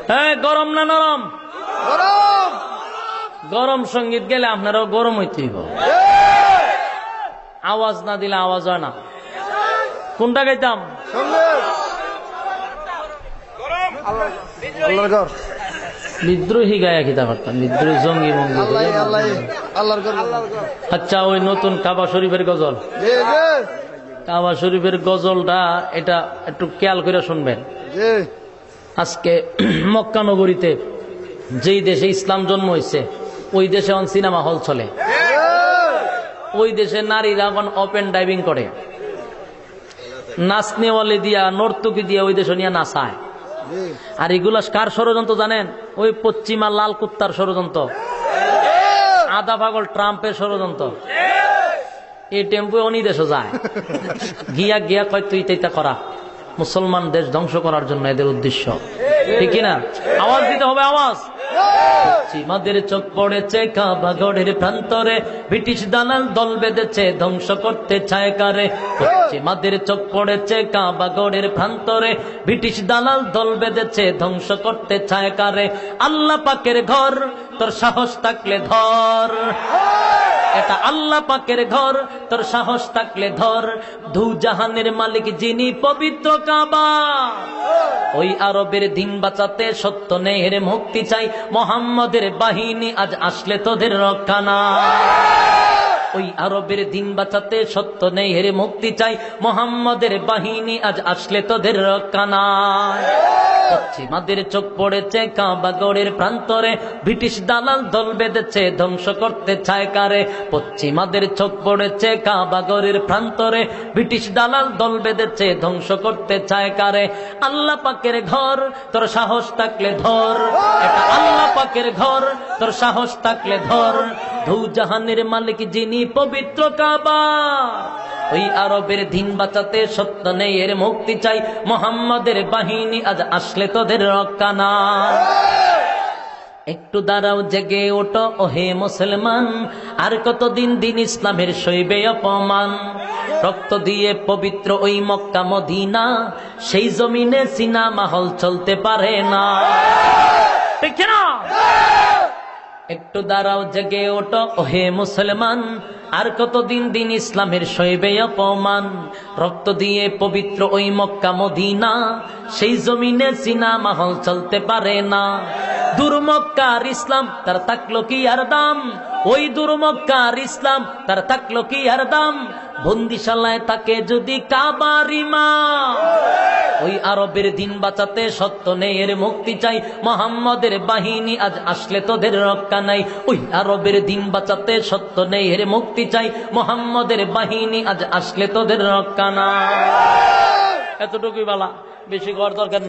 হ্যাঁ, গরম না নরম? গরম গরম সঙ্গীত গেলে আপনারাও গরম হইতেই হবে। আওয়াজ না দিলে আওয়াজ হয় না। কোনটা গাইতাম? আল্লাহর ঘর বিদ্রোহী গায়া খিতা পারতাম, বিদ্রোহী জঙ্গি মঙ্গি। আল্লাহর ঘর। আচ্ছা, ওই নতুন কাবা শরীফের গজল, কাবা শরীফের গজলটা এটা একটু খেয়াল করে শুনবেন। আজকে মক্কা নগরীতে যেই দেশে ইসলাম জন্ম হয়েছে ওই দেশে এখন সিনেমা হল চলে। ওই দেশে নারীরা এখন ওপেন ডাইভিং করে, নাচনেওয়ালি দিয়া নর্তকী দিয়া ওই দেশে নিয়ে নাচায়। আর এগুলা কার ষড়যন্ত্র জানেন? ওই পশ্চিমা লাল কুত্তার ষড়যন্ত্র, আদা পাগল ট্রাম্পের ষড়যন্ত্র। এই টেম্পো অনি দেশে যায়, গিয়া গিয়া কয় তুই তাইতা করা। মুসলমান দেশ ধ্বংস করার জন্য এদের উদ্দেশ্য, ঠিক কিনা? আওয়াজ দিতে হবে, আওয়াজ। পশ্চিমাদের চোখ পড়েছে কাবা গড়ের প্রান্তরে, ব্রিটিশ দালাল দল বেঁধেছে ধ্বংস করতে চায় কারে। পশ্চিমাদের চোখ পড়েছে কাবা গড়ের প্রান্তরে, ব্রিটিশ দালাল দল বেঁধেছে ধ্বংস করতে চায় কারে। আল্লাহ পাকের ঘর, তোর সাহস থাকলে ধর। এটা আল্লাহ পাকের ঘর, তোর সাহস থাকলে ধর। দু জাহানের মালিক যিনি, পবিত্র কাবা। ওই আরবের দিন বাঁচাতে সত্য নেহের মুক্তি চাই, মোহাম্মদের বাহিনী আজ আসলে তোদের রক্ষা না। ওই আরবের দিন বাঁচাতে সত্য নেহের মুক্তি চাই, মোহাম্মদের বাহিনী আজ আসলে তোদের রক্ষা না। পশ্চিমাদের চোখ পড়েছে কাবা গড়ের প্রান্তরে, ব্রিটিশ দালাল দল বেঁধেছে ধ্বংস করতে চায় কারে। পশ্চিমাদের চোখ পড়েছে কাবা গড়ের প্রান্তরে, ব্রিটিশ দালাল দল বেঁধেছে ধ্বংস করতে চায় কারে। আল্লাহ পাকের ঘর, তোর সাহস থাকলে ধর। এটা আল্লাহ পাকের ঘর, তোর সাহস থাকলে ধর। দু জাহানের মালিক যিনি, পবিত্র কাবা। ওই আরবের দিন বাঁচাতে সত্য নেই এর মুক্তি চাই, মোহাম্মদের বাহিনী আজ আসলে তোদের রক্ষা না। একটু দাঁড়াও, জেগে ওঠো ওহে মুসলমান, আর কতদিন দিন ইসলামের সইবে অপমান। রক্ত দিয়ে পবিত্র ওই মক্কা মদিনা, সেই জমিনে সিনেমা হল চলতে পারে না, ঠিক না? একটু দাঁড়াও, জেগে ওঠো ওহে মুসলমান, আর কতদিন দিন ইসলামের সইবে অপমান। রক্ত দিয়ে পবিত্র ওই মক্কা মদিনা, সেই জমিনে সিনেমা হল চলতে পারে না। দুর্মক্কার ইসলাম তার থাকলো কি আর দাম, ওই দুর্মক্কার ইসলাম তার থাকলো কি আর দাম। বন্দিশালায় তাকে যদি কাবার ইমাম। ওই আরবের দিন বাঁচাতে সত্য নেই এর মুক্তি চাই, মোহাম্মদের বাহিনী আজ আসলে তোদের রক্ষা নাই। ওই আরবের দিন বাঁচাতে সত্য নেই এর মুক্তি চাই, মোহাম্মদের বাহিনী আজ আসলে তোদের রক্ষা নাই। এতটুকুই বলা, বেশি করার দরকার।